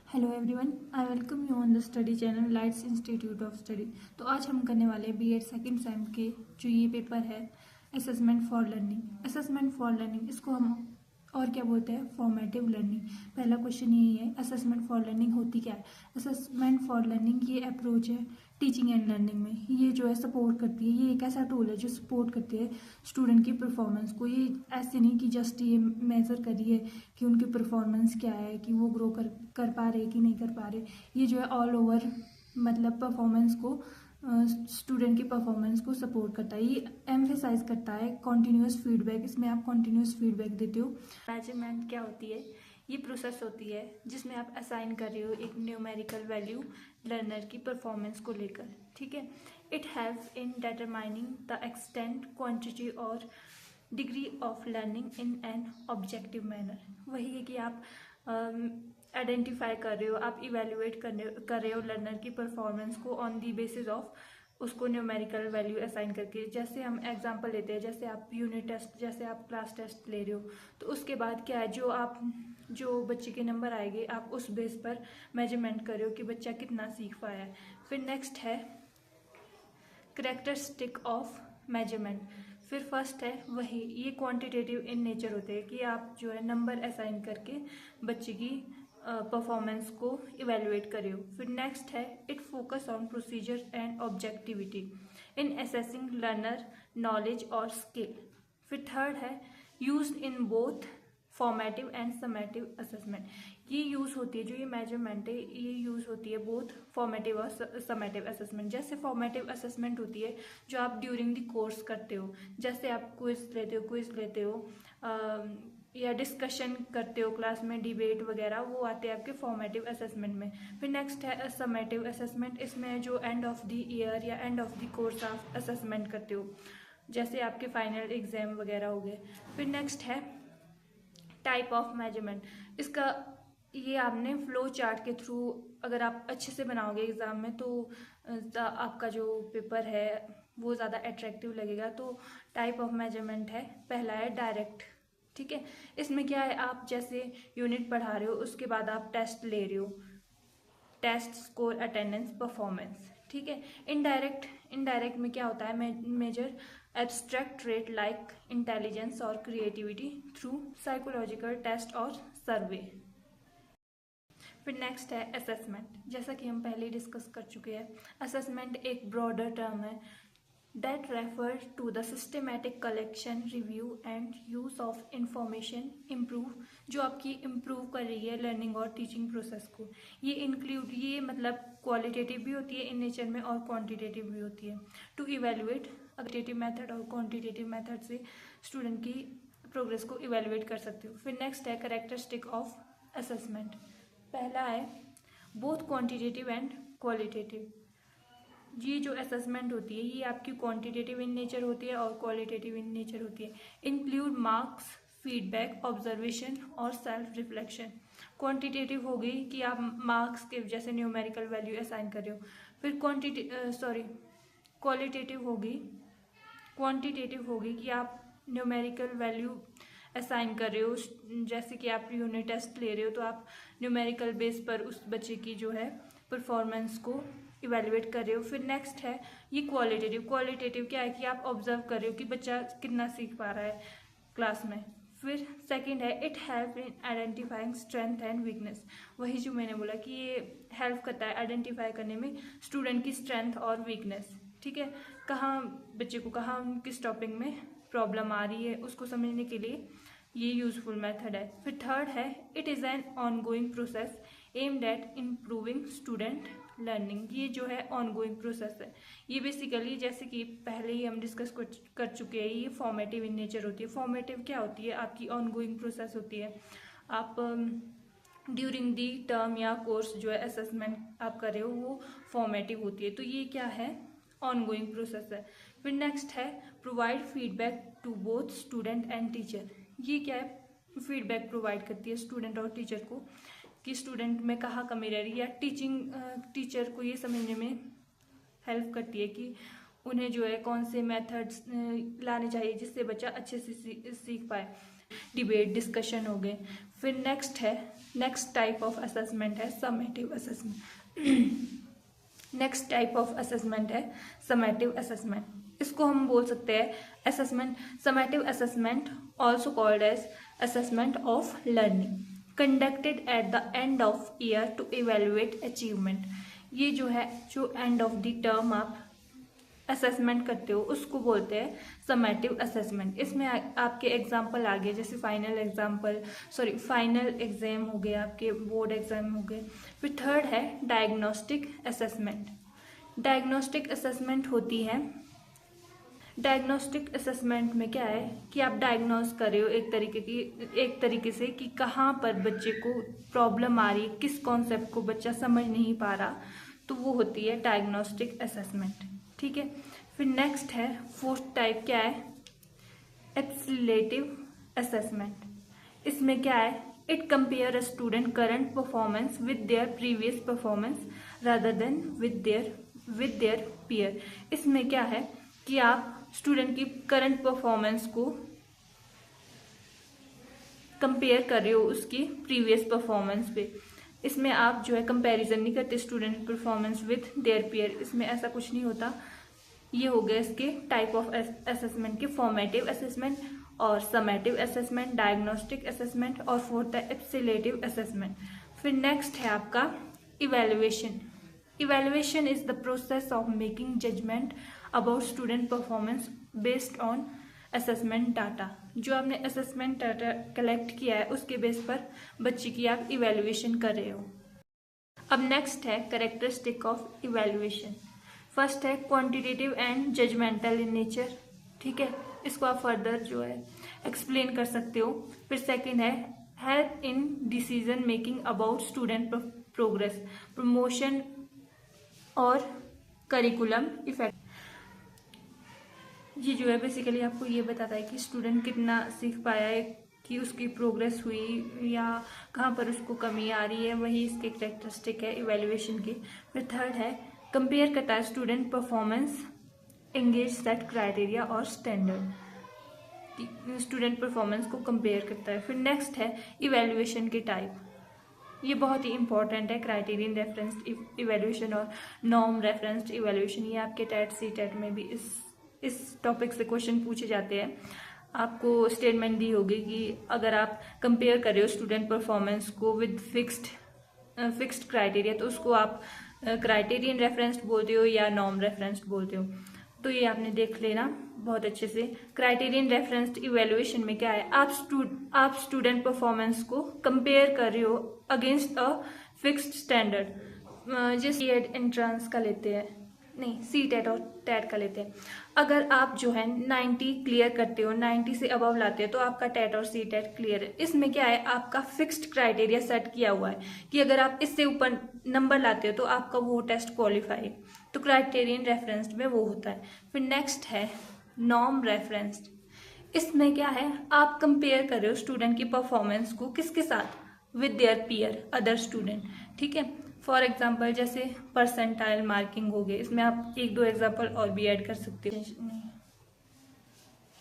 Hello everyone, I welcome you on the study channel lights institute of study. तो आज हम करने वाले बीएड सेकंड सेम के जो ये पेपर है assessment for learning. Assessment for learning इसको हम और क्या बोलते हैं, फॉर्मेटिव लर्निंग। पहला क्वेश्चन यही है, असेसमेंट फॉर लर्निंग होती क्या है। असेसमेंट फॉर लर्निंग ये अप्रोच है टीचिंग एंड लर्निंग में। ये जो है सपोर्ट करती है, ये एक ऐसा टूल है जो सपोर्ट करती है स्टूडेंट की परफॉर्मेंस को। ये ऐसे नहीं कि जस्ट ये मेजर करिए कि उनकी परफॉर्मेंस क्या है, कि वो ग्रो कर पा रहे कि नहीं कर पा रहे। ये जो है ऑल ओवर मतलब परफॉर्मेंस को, स्टूडेंट की परफॉर्मेंस को सपोर्ट करता है। ये एम्फेसाइज करता है कॉन्टिन्यूस फीडबैक। इसमें आप कॉन्टिन्यूस फीडबैक देते हो। मेजरमेंट क्या होती है, ये प्रोसेस होती है जिसमें आप असाइन कर रहे हो एक न्यूमेरिकल वैल्यू लर्नर की परफॉर्मेंस को लेकर। ठीक है, it helps in determining the extent, quantity और degree of learning in an objective manner. वही है कि आप आइडेंटिफाई कर रहे हो, आप इवेल्युएट कर रहे हो लर्नर की परफॉर्मेंस को ऑन दी बेसिस ऑफ उसको न्यूमेरिकल वैल्यू असाइन करके। जैसे हम एग्जांपल लेते हैं, जैसे आप यूनिट टेस्ट, जैसे आप क्लास टेस्ट ले रहे हो, तो उसके बाद क्या है, जो बच्चे के नंबर आएंगे आप उस बेस पर मेजरमेंट कर रहे हो कि बच्चा कितना सीख पाया है। फिर नेक्स्ट है कैरेक्टरिस्टिक ऑफ मेजरमेंट। फिर फर्स्ट है वही, ये क्वांटिटेटिव इन नेचर होते हैं कि आप जो है नंबर असाइन करके बच्चे की परफॉर्मेंस को इवेलुएट करे हो। फिर नेक्स्ट है it focus on procedure and objectivity in assessing learner knowledge और स्किल। फिर थर्ड है use in both formative and summative assessment. ये यूज़ होती है, जो ये मेजरमेंट है ये यूज़ होती है बोथ फॉर्मेटिव और समेटिव असेसमेंट। जैसे फॉर्मेटिव असेसमेंट होती है जो आप ड्यूरिंग द कोर्स करते हो, जैसे आप क्विज लेते हो या डिस्कशन करते हो क्लास में, डिबेट वगैरह, वो आते हैं आपके फॉर्मेटिव असेसमेंट में। फिर नेक्स्ट है समेटिव असेसमेंट। इसमें जो एंड ऑफ द ईयर या एंड ऑफ द कोर्स आप असेसमेंट करते हो, जैसे आपके फाइनल एग्जाम वगैरह हो गए। फिर नेक्स्ट है टाइप ऑफ मेजरमेंट। इसका ये आपने फ्लो चार्ट के थ्रू अगर आप अच्छे से बनाओगे एग्जाम में तो आपका जो पेपर है वो ज़्यादा अट्रैक्टिव लगेगा। तो टाइप ऑफ मेजरमेंट है, पहला है डायरेक्ट। ठीक है, इसमें क्या है, आप जैसे यूनिट पढ़ा रहे हो उसके बाद आप टेस्ट ले रहे हो, टेस्ट स्कोर अटेंडेंस परफॉर्मेंस। ठीक है, इनडायरेक्ट में क्या होता है, major abstract trait like intelligence और क्रिएटिविटी थ्रू साइकोलॉजिकल टेस्ट और सर्वे। फिर नेक्स्ट है असेसमेंट। जैसा कि हम पहले डिस्कस कर चुके हैं, असेसमेंट एक ब्रॉडर टर्म है that refer to the systematic collection, review and use of information जो आपकी इम्प्रूव कर रही है लर्निंग और टीचिंग प्रोसेस को। ये मतलब क्वालिटेटिव भी होती है इन नेचर में और क्वांटिटेटिव भी होती है। टू इवेलुएट क्वालिटेटिव मेथड और क्वांटिटेटिव मेथड से स्टूडेंट की प्रोग्रेस को इवेलुएट कर सकते हो। फिर नेक्स्ट है कैरेक्टरिस्टिक ऑफ असेसमेंट। पहला है बोथ क्वांटिटेटिव एंड क्वालिटेटिव। ये जो असेसमेंट होती है ये आपकी क्वांटिटेटिव इन नेचर होती है और क्वालिटेटिव इन नेचर होती है। इंक्लूड मार्क्स, फीडबैक, ऑब्जर्वेशन और सेल्फ रिफ्लेक्शन। क्वांटिटेटिव हो गई कि आप मार्क्स के जैसे न्यूमेरिकल वैल्यू असाइन कर रहे हो। फिर क्वांटिटेटिव होगी कि आप न्यूमेरिकल वैल्यू असाइन कर रहे हो, जैसे कि आप यूनिट टेस्ट ले रहे हो तो आप न्यूमेरिकल बेस पर उस बच्चे की जो है परफॉर्मेंस को इवेलुएट कर रहे हो। फिर नेक्स्ट है ये क्वालिटेटिव क्या है कि आप ऑब्जर्व कर रहे हो कि बच्चा कितना सीख पा रहा है क्लास में। फिर सेकंड है it help in identifying strength and weakness. वही जो मैंने बोला कि ये हेल्प करता है आइडेंटिफाई करने में स्टूडेंट की स्ट्रेंथ और वीकनेस। ठीक है, बच्चे को कहाँ किस टॉपिक में प्रॉब्लम आ रही है उसको समझने के लिए ये यूजफुल मेथड है। फिर थर्ड है it is an ongoing process aimed at improving student learning. ये जो है ऑनगोइंग प्रोसेस है। ये बेसिकली जैसे कि पहले ही हम डिस्कस कर चुके हैं, ये फॉर्मेटिव इन नेचर होती है। फॉर्मेटिव क्या होती है, आपकी ऑनगोइंग प्रोसेस होती है। आप ड्यूरिंग दी टर्म या कोर्स जो है असेसमेंट आप कर रहे हो वो फॉर्मेटिव होती है। तो ये क्या है, ऑनगोइंग प्रोसेस है। फिर नेक्स्ट है provide feedback to both student and teacher. ये क्या है, फीडबैक प्रोवाइड करती है स्टूडेंट और टीचर को कि स्टूडेंट में कहाँ कमी रह रही है, या टीचर को ये समझने में हेल्प करती है कि उन्हें जो है कौन से मेथड्स लाने चाहिए जिससे बच्चा अच्छे से सीख पाए। डिबेट डिस्कशन हो गए। फिर नेक्स्ट है नेक्स्ट टाइप ऑफ असेसमेंट है summative assessment. Next type of assessment है समेटिव असेसमेंट। इसको हम बोल सकते हैं assessment summative assessment, also called as assessment of learning, conducted at the end of year to evaluate achievement. ये जो है, जो एंड ऑफ द टर्म आप असेसमेंट करते हो उसको बोलते हैं समेटिव असेसमेंट। इसमें आपके एग्जाम्पल आ गए, जैसे फाइनल एग्जाम हो गए, आपके बोर्ड एग्जाम हो गए। फिर थर्ड है डायग्नोस्टिक असेसमेंट। डायग्नोस्टिक असेसमेंट होती है, डायग्नोस्टिक असेसमेंट में क्या है कि आप डायग्नोज कर रहे हो एक तरीके से कि कहाँ पर बच्चे को प्रॉब्लम आ रही है, किस कॉन्सेप्ट को बच्चा समझ नहीं पा रहा, तो वो होती है डायग्नोस्टिक असेसमेंट। ठीक है। फिर नेक्स्ट है फोर्थ टाइप, क्या है, एब्सोल्यूटिव असेसमेंट। इसमें क्या है, it compare a student current performance with there previous performance rather than with their peer. इसमें क्या है कि आप स्टूडेंट की करंट परफॉर्मेंस को कंपेयर कर रहे हो उसकी प्रीवियस परफॉर्मेंस पे। इसमें आप जो है कंपैरिजन नहीं करते student performance with their peer, इसमें ऐसा कुछ नहीं होता। ये हो गया इसके टाइप ऑफ असेसमेंट के, फॉर्मेटिव असेसमेंट और समेटिव असेसमेंट, डायग्नोस्टिक असेसमेंट और फोर्थ है एब्सोल्यूटिव असेसमेंट। फिर नेक्स्ट है आपका evaluation. Evaluation is the process of making judgement about student performance based on assessment data. जो आपने असेसमेंट डाटा कलेक्ट किया है उसके बेस पर बच्चे की आप इवैल्यूएशन कर रहे हो। अब नेक्स्ट है कैरेक्टरिस्टिक ऑफ इवैल्यूएशन। फर्स्ट है quantitative and judgemental in nature. ठीक है, इसको आप फर्दर जो है एक्सप्लेन कर सकते हो। फिर सेकंड है help in decision making about student progress, promotion और करिकुलम इफेक्ट। ये जो है बेसिकली आपको ये बताता है कि स्टूडेंट कितना सीख पाया है, कि उसकी प्रोग्रेस हुई या कहाँ पर उसको कमी आ रही है, वही इसके कैरेक्टरिस्टिक है इवैल्यूएशन की। फिर थर्ड है कंपेयर करता है student performance engage set criteria और स्टैंडर्ड, स्टूडेंट परफॉर्मेंस को कंपेयर करता है। फिर नेक्स्ट है इवैल्यूएशन के टाइप। ये बहुत ही इंपॉर्टेंट है, क्राइटेरियन रेफरेंस्ड इवैल्यूएशन और नॉर्म रेफरेंस्ड इवैल्यूएशन। ये आपके टेट सी टेट में भी इस टॉपिक से क्वेश्चन पूछे जाते हैं। आपको स्टेटमेंट दी होगी कि अगर आप कंपेयर कर रहे हो स्टूडेंट परफॉर्मेंस को विद फिक्स्ड क्राइटेरिया, तो उसको आप क्राइटेरियन रेफरेंस्ड बोलते हो या नॉर्म रेफरेंस्ड बोलते हो। तो ये आपने देख लेना बहुत अच्छे से। क्राइटेरियन रेफरेंस्ड इवैल्यूएशन में क्या है, आप स्टूडेंट परफॉर्मेंस को कंपेयर कर रहे हो अगेंस्ट अ फिक्स्ड स्टैंडर्ड। जैसे एंट्रेंस का लेते हैं, नहीं सी टेट और टेट का लेते हैं। अगर आप जो है 90 क्लियर करते हो, 90 से अबव लाते हो, तो आपका टेट और सी टेट क्लियर है। इसमें क्या है, आपका फिक्स्ड क्राइटेरिया सेट किया हुआ है कि अगर आप इससे ऊपर नंबर लाते हो तो आपका वो टेस्ट क्वालिफाई है। तो क्राइटेरियन रेफरेंस्ड में वो होता है। फिर नेक्स्ट है नॉर्म रेफरेंस्ड। इसमें क्या है, आप कंपेयर कर रहे हो स्टूडेंट की परफॉर्मेंस को किसके साथ, with their peer, other student. ठीक है, फॉर एग्जाम्पल जैसे परसेंटाइल मार्किंग हो गए, इसमें आप एक दो एग्जाम्पल और भी ऐड कर सकते हो।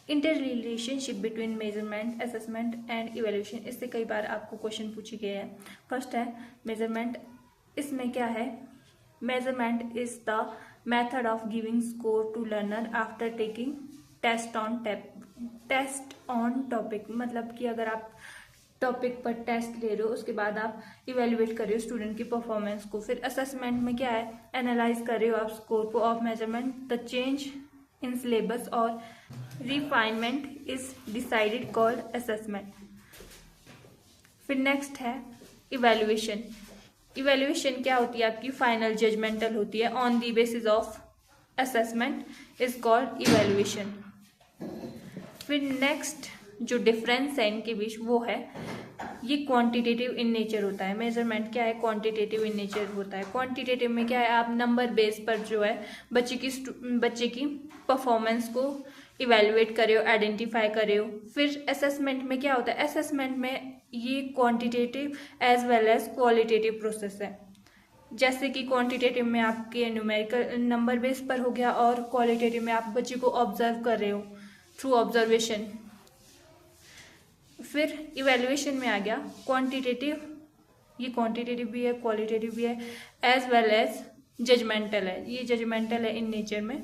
Inter relationship between measurement, assessment and evaluation, इससे कई बार आपको क्वेश्चन पूछे गए हैं। फर्स्ट है मेजरमेंट। इसमें क्या है, measurement is the method of giving score to learner after taking test on topic. मतलब कि अगर आप टॉपिक पर टेस्ट ले रहे हो, उसके बाद आप इवेल्युएट कर रहे हो स्टूडेंट की परफॉर्मेंस को। फिर असेसमेंट में क्या है, एनालाइज कर रहे हो आप स्कोर को of measurement, the change in syllabus और refinement is decided called assessment. फिर नेक्स्ट है इवेल्युएशन। इवेल्युएशन क्या होती है, आपकी फाइनल जजमेंटल होती है on the basis of assessment is called evaluation. फिर नेक्स्ट जो डिफरेंस है इनके बीच वो है, ये क्वांटिटेटिव इन नेचर होता है। मेजरमेंट क्या है, क्वांटिटेटिव इन नेचर होता है। क्वांटिटेटिव में क्या है, आप नंबर बेस पर जो है बच्चे की परफॉर्मेंस को इवेल्युएट कर रहे हो, आइडेंटिफाई कर रहे हो। फिर असेसमेंट में क्या होता है, असेसमेंट में ये quantitative as well as qualitative process है। जैसे कि क्वांटिटेटिव में आपके न्यूमेरिकल नंबर बेस पर हो गया, और क्वालिटेटिव में आप बच्चे को ऑब्जर्व कर रहे हो थ्रू ऑब्जर्वेशन। फिर इवेल्युएशन में आ गया क्वांटिटेटिव ये क्वांटिटेटिव भी है, क्वालिटेटिव भी है, एज वेल एज जजमेंटल है। ये जजमेंटल है इन नेचर में।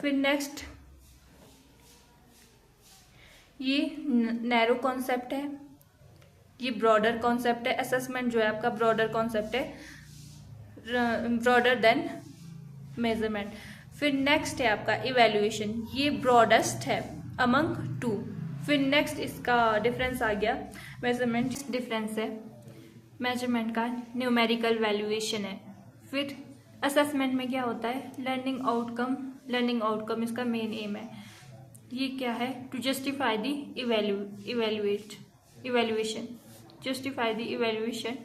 फिर नेक्स्ट ये नैरो कॉन्सेप्ट है, ये ब्रॉडर कॉन्सेप्ट है। असेसमेंट जो है आपका ब्रॉडर कॉन्सेप्ट है, ब्रॉडर देन मेजरमेंट। फिर नेक्स्ट है आपका इवेल्युएशन, ये ब्रॉडेस्ट है अमंग टू। फिर नेक्स्ट इसका डिफरेंस आ गया मेजरमेंट, डिफरेंस है मेजरमेंट का न्यूमेरिकल वैल्यूएशन है। फिर असेसमेंट में क्या होता है, लर्निंग आउटकम इसका मेन एम है। ये क्या है, to justify the evaluation, justify the evaluation.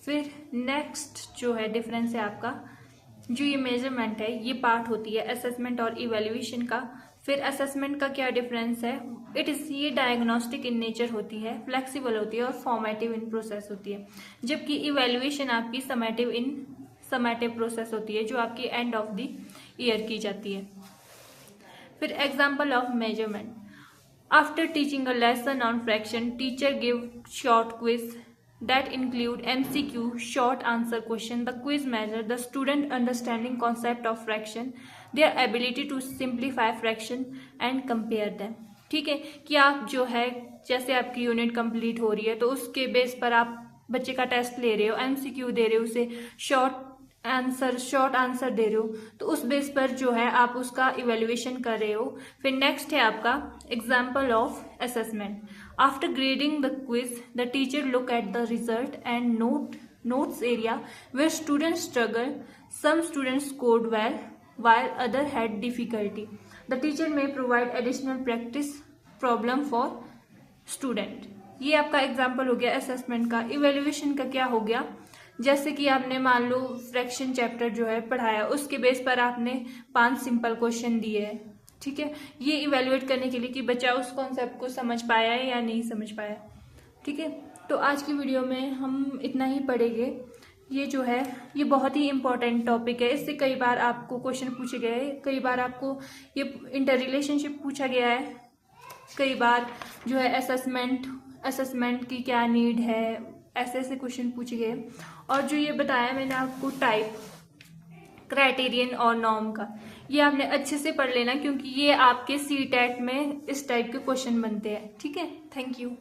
फिर नेक्स्ट जो है डिफरेंस है आपका, जो ये मेजरमेंट है ये पार्ट होती है असेसमेंट और इवेल्युएशन का। फिर असेसमेंट का क्या डिफरेंस है, ये डायग्नोस्टिक इन नेचर होती है, फ्लेक्सिबल होती है और फॉर्मेटिव इन प्रोसेस होती है, जबकि इवेल्युएशन आपकी समेटिव प्रोसेस होती है, जो आपकी एंड ऑफ द ईयर की जाती है। फिर example of measurement, after teaching a lesson on fraction teacher give short quiz that include MCQ, short answer question. The quiz measure the student understanding concept of fraction, their ability to simplify fraction and compare them. ठीक है, कि आप जो है जैसे आपकी unit complete हो रही है तो उसके बेस पर आप बच्चे का टेस्ट ले रहे हो, MCQ दे रहे हो, उसे शॉर्ट आंसर दे रहे हो, तो उस बेस पर जो है आप उसका इवेल्युएशन कर रहे हो। फिर नेक्स्ट है आपका example of assessment, after grading the quiz the teacher look at the result and notes area where students struggle. Some students scored well while other had difficulty. The teacher may provide additional practice problem for student. ये आपका example हो गया assessment का। Evaluation का क्या हो गया, जैसे कि आपने मान लो फ्रैक्शन चैप्टर जो है पढ़ाया, उसके बेस पर आपने 5 सिंपल क्वेश्चन दिए हैं, ठीक है, ये इवेल्युएट करने के लिए कि बच्चा उस कॉन्सेप्ट को समझ पाया है या नहीं समझ पाया। ठीक है, तो आज की वीडियो में हम इतना ही पढ़ेंगे। ये जो है ये बहुत ही इम्पोर्टेंट टॉपिक है, इससे कई बार आपको क्वेश्चन पूछे गए हैं, कई बार आपको ये इंटर रिलेशनशिप पूछा गया है, कई बार जो है असेसमेंट की क्या नीड है, ऐसे ऐसे क्वेश्चन पूछे गए। और जो ये बताया मैंने आपको टाइप, क्राइटेरियन और नॉर्म का, ये आपने अच्छे से पढ़ लेना, क्योंकि ये आपके CTET में इस टाइप के क्वेश्चन बनते हैं। ठीक है, थैंक यू।